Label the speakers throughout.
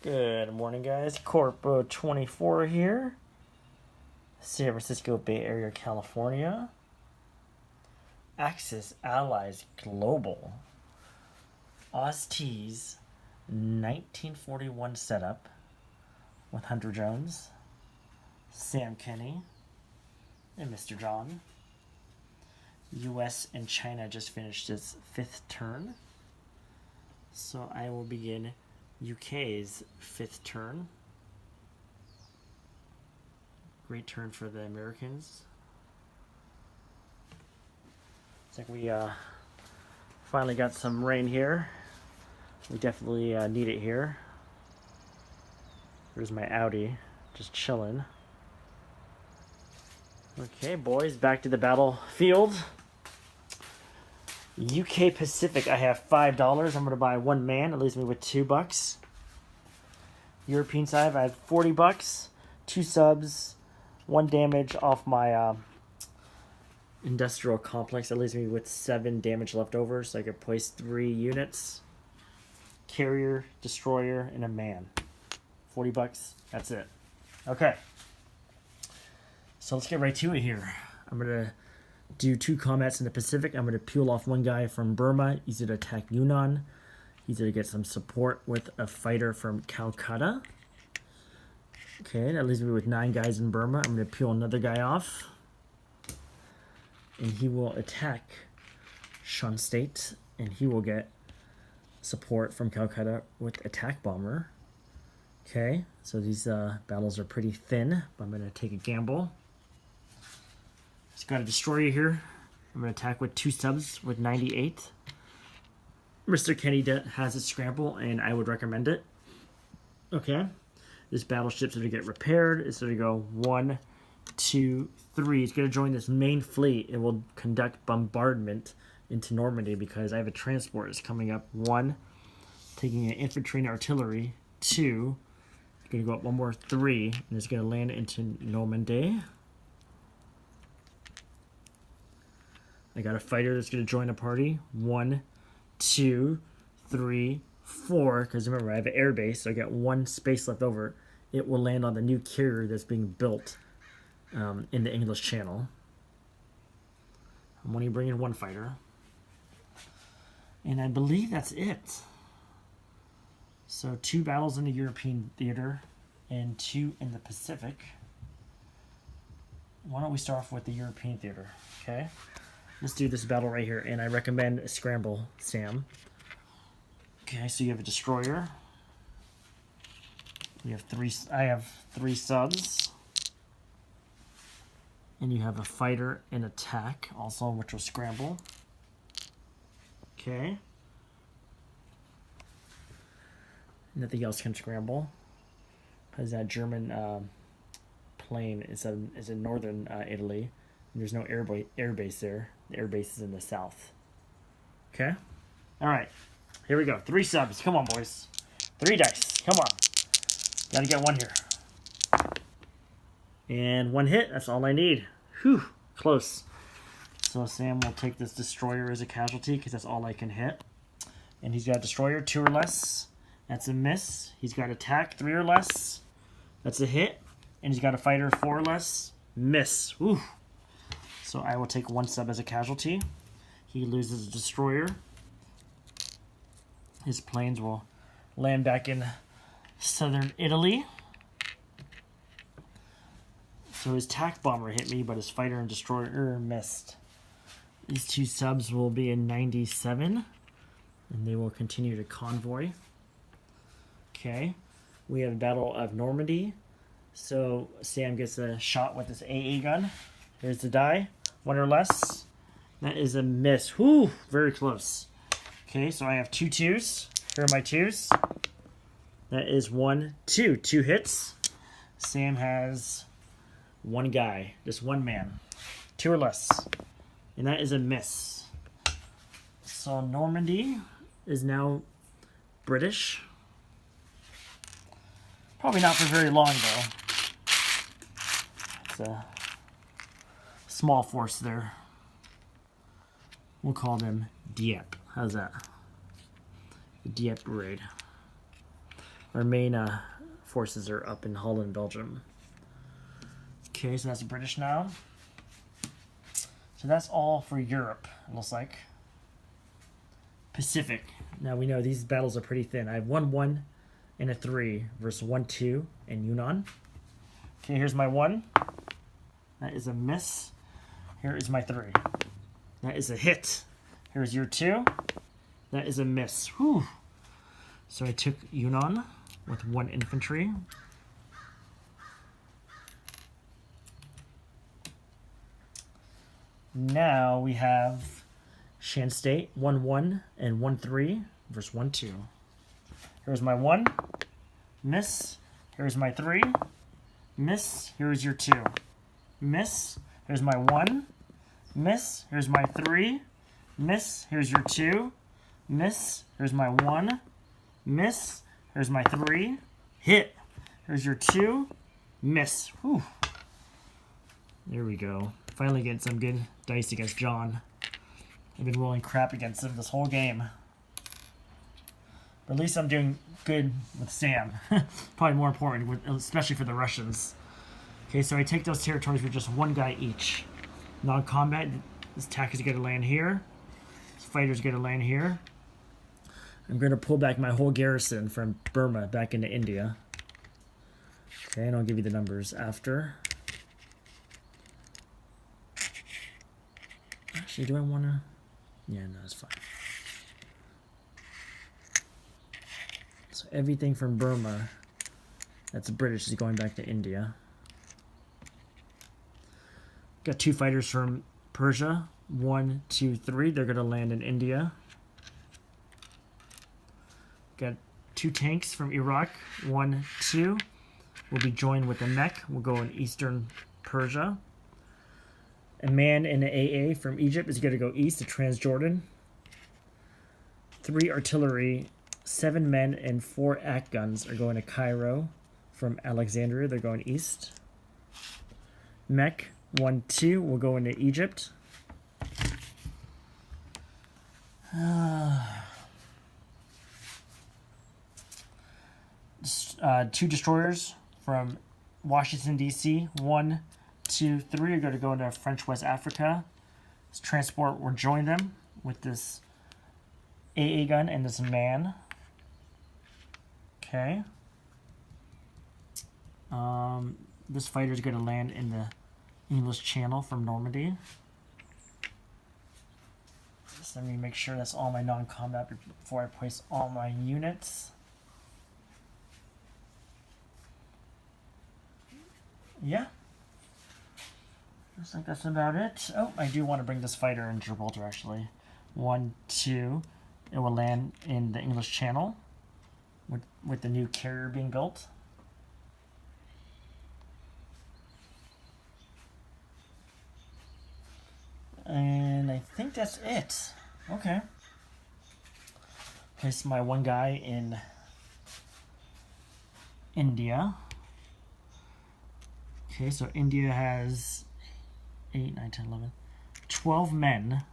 Speaker 1: Good morning, guys. Corpo 24 here. San Francisco Bay Area, California. Axis&Allies Global Ozteas 1941 setup with Hunter Jones, Sam Kenny, and Mr. John. US and China just finished its 5th turn. So I will begin UK's 5th turn. Great turn for the Americans. Looks like we finally got some rain here. We definitely need it here. There's my Audi, just chilling. Okay, boys, back to the battlefield. UK Pacific, I have $5. I'm going to buy one man. It leaves me with $2. European side, I have $40. 2 subs, 1 damage off my industrial complex. That leaves me with 7 damage left over, so I could place 3 units. Carrier, destroyer, and a man. $40. That's it. Okay. So let's get right to it here. I'm going to do 2 combats in the Pacific. I'm going to peel off one guy from Burma. He's going to attack Yunnan. He's going to get some support with a fighter from Calcutta. Okay, that leaves me with 9 guys in Burma. I'm going to peel another guy off. And he will attack Shan State. And he will get support from Calcutta with attack bomber. Okay, so these battles are pretty thin, but I'm going to take a gamble. He's got a destroyer here. I'm going to attack with 2 subs with 98. Mr. Kenny has a scramble, and I would recommend it. Okay. This battleship's going to get repaired. It's going to go 1, 2, 3. It's going to join this main fleet. It will conduct bombardment into Normandy because I have a transport that's coming up. 1, taking an infantry and artillery. 2, it's going to go up 1 more. 3, and it's going to land into Normandy. I got a fighter that's going to join a party. 1, 2, 3, 4. Because remember, I have an air base, so I got 1 space left over. It will land on the new carrier that's being built in the English Channel. I'm only bringing 1 fighter. And I believe that's it. So 2 battles in the European theater and 2 in the Pacific. Why don't we start off with the European theater, okay? Let's do this battle right here, and I recommend a scramble, Sam. Okay, so you have a destroyer. You have 3. I have 3 subs, and you have a fighter and attack, also, which will scramble. Okay. Nothing else can scramble, because that German plane is in northern Italy. There's no air base there. The air base is in the south. Okay? Alright. Here we go. 3 subs. Come on, boys. 3 dice. Come on. Gotta get 1 here. And 1 hit. That's all I need. Whew. Close. So Sam will take this destroyer as a casualty because that's all I can hit. And he's got a destroyer 2 or less. That's a miss. He's got attack 3 or less. That's a hit. And he's got a fighter 4 or less. Miss. Whew. So I will take 1 sub as a casualty. He loses a destroyer. His planes will land back in southern Italy. So his attack bomber hit me, but his fighter and destroyer missed. These 2 subs will be in 97, and they will continue to convoy. Okay, we have a Battle of Normandy. So Sam gets a shot with his AA gun. Here's the die. 1 or less. That is a miss. Whew, very close. Okay, so I have 2 2s. Here are my 2s. That is 1, 2. 2 hits. Sam has 1 guy. Just 1 man. 2 or less. And that is a miss. So Normandy is now British. Probably not for very long, though. It's a small force there. We'll call them Dieppe. How's that? The Dieppe raid. Our main forces are up in Holland, Belgium. Okay, so that's the British now. So that's all for Europe, it looks like. Pacific. Now we know these battles are pretty thin. I have 1-1 and a 3 versus 1-2 and Yunnan. Okay, here's my 1. That is a miss. Here is my 3. That is a hit. Here's your 2. That is a miss. Whew. So I took Yunnan with 1 infantry. Now we have Shan State 1-1 and 1-3 versus 1-2. Here's my 1. Miss. Here's my 3. Miss. Here's your 2. Miss. Here's my 1. Miss. Here's my 3. Miss. Here's your 2. Miss. Here's my 1. Miss. Here's my 3. Hit. Here's your 2. Miss. Whew. There we go. Finally getting some good dice against John. I've been rolling crap against him this whole game. But at least I'm doing good with Sam. Probably more important, especially for the Russians. Okay, so I take those territories with just 1 guy each. Non-combat, this attack is going to land here. This fighter's going to land here. I'm going to pull back my whole garrison from Burma back into India. Okay, and I'll give you the numbers after. Actually, do I want to? Yeah, no, that's fine. So everything from Burma, that's British, is going back to India. Got 2 fighters from Persia. 1, 2, 3. They're going to land in India. Got 2 tanks from Iraq. 1, 2. Will be joined with a mech. We'll go in eastern Persia. A man in an AA from Egypt is going to go east to Transjordan. 3 artillery, 7 men, and 4 act guns are going to Cairo from Alexandria. They're going east. Mech 1, 2 will go into Egypt. 2 destroyers from Washington, D.C. 1, 2, 3 are going to go into French West Africa. This transport will join them with this AA gun and this man. Okay. This fighter is going to land in the English Channel from Normandy. Just let me make sure that's all my non-combat before I place all my units. Yeah. Looks like that's about it. Oh, I do want to bring this fighter in Gibraltar, actually. 1, 2. It will land in the English Channel with the new carrier being built. And I think that's it. Okay. Place my 1 guy in India. Okay, so India has 8, 9, 10, 11, 12 men.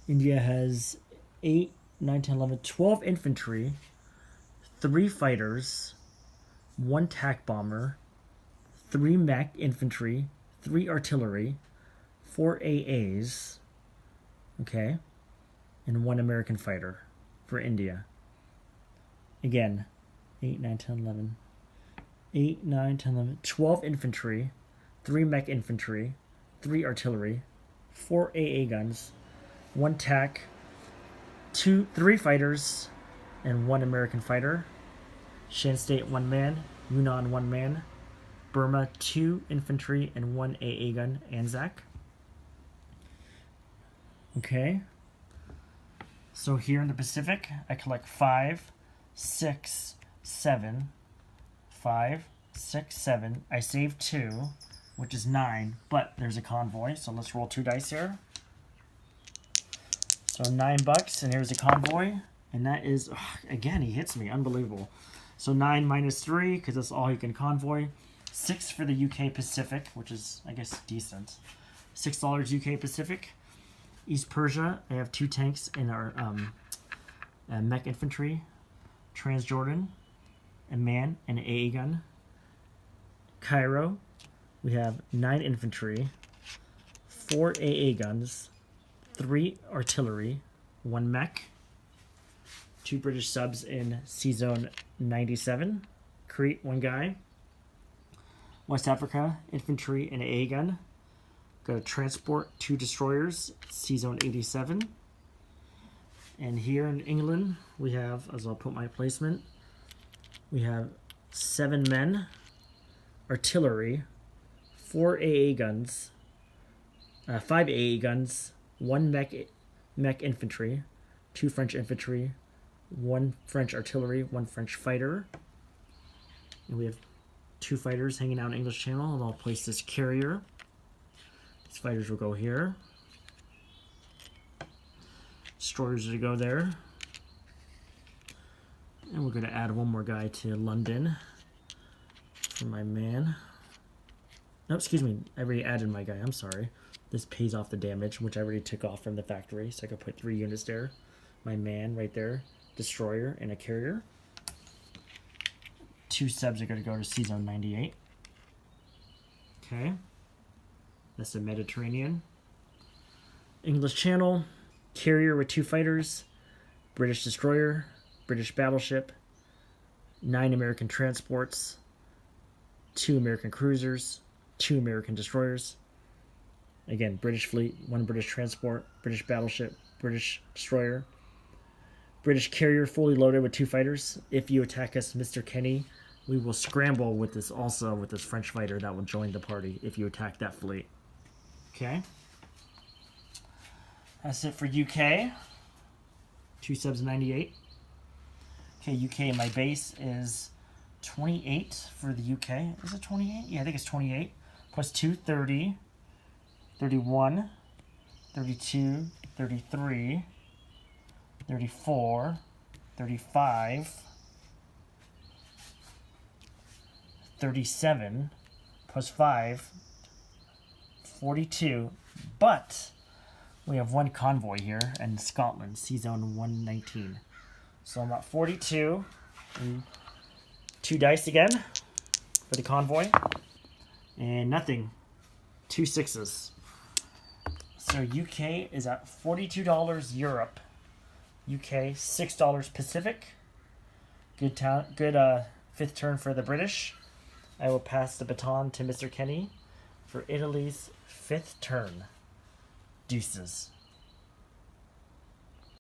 Speaker 1: India has 8, 9, 10, 11, 12 infantry, 3 fighters, 1 tack bomber, 3 mech infantry, 3 artillery, 4 AAs, okay, and 1 American fighter for India. Again, 8, 9, 10, 11, 8, 9, 10, 11, 12 infantry, 3 mech infantry, 3 artillery, 4 AA guns, 1 tack, 3 fighters, and 1 American fighter. Shan State 1 man, Yunnan 1 man, Burma 2 infantry and 1 AA gun, Anzac. Okay. So here in the Pacific, I collect 5, 6, 7, 5, 6, 7. I save 2, which is 9, but there's a convoy, so let's roll 2 dice here. So $9, and here's a convoy, and that is, again, he hits me, unbelievable. So 9 minus 3, because that's all he can convoy. 6 for the UK Pacific, which is, I guess, decent. $6 UK Pacific. East Persia, I have 2 tanks in our mech infantry. Transjordan, a man, and an AA gun. Cairo, we have 9 infantry, 4 AA guns, 3 artillery, 1 mech, 2 British subs in Sea Zone 97. Crete, 1 guy. West Africa, infantry and an AA gun. Got a transport, 2 destroyers, Sea Zone 87. And here in England, we have, as I'll put my placement, we have 7 men, artillery, 4 AA guns, 5 AA guns, 1 mech infantry, 2 French infantry, 1 French artillery, 1 French fighter. And we have 2 fighters hanging out in English Channel, and I'll place this carrier. These fighters will go here. Destroyers are to go there. And we're going to add 1 more guy to London for my man. No, excuse me. I already added my guy. I'm sorry. This pays off the damage, which I already took off from the factory. So I could put 3 units there. My man right there. Destroyer and a carrier. 2 subs are going to go to Sea Zone 98. Okay. That's the Mediterranean. English Channel. Carrier with 2 fighters. British destroyer. British battleship. 9 American transports. 2 American cruisers. 2 American destroyers. Again, British fleet. 1 British transport. British battleship. British destroyer. British carrier fully loaded with 2 fighters. If you attack us, Mr. Kenny, we will scramble with this also with this French fighter that will join the party if you attack that fleet. Okay. That's it for UK. 2 subs 98. Okay, UK, my base is 28 for the UK. Is it 28? Yeah, I think it's 28. Plus 2, 30. 31. 32. 33. 34, 35, 37, plus 5, 42, but we have 1 convoy here in Scotland, Sea Zone 119. So I'm at 42, and 2 dice again for the convoy, and nothing, 2 6s. So UK is at $42 Europe. UK, $6 Pacific. Good 5th turn for the British. I will pass the baton to Mr. Kenny for Italy's 5th turn. Deuces.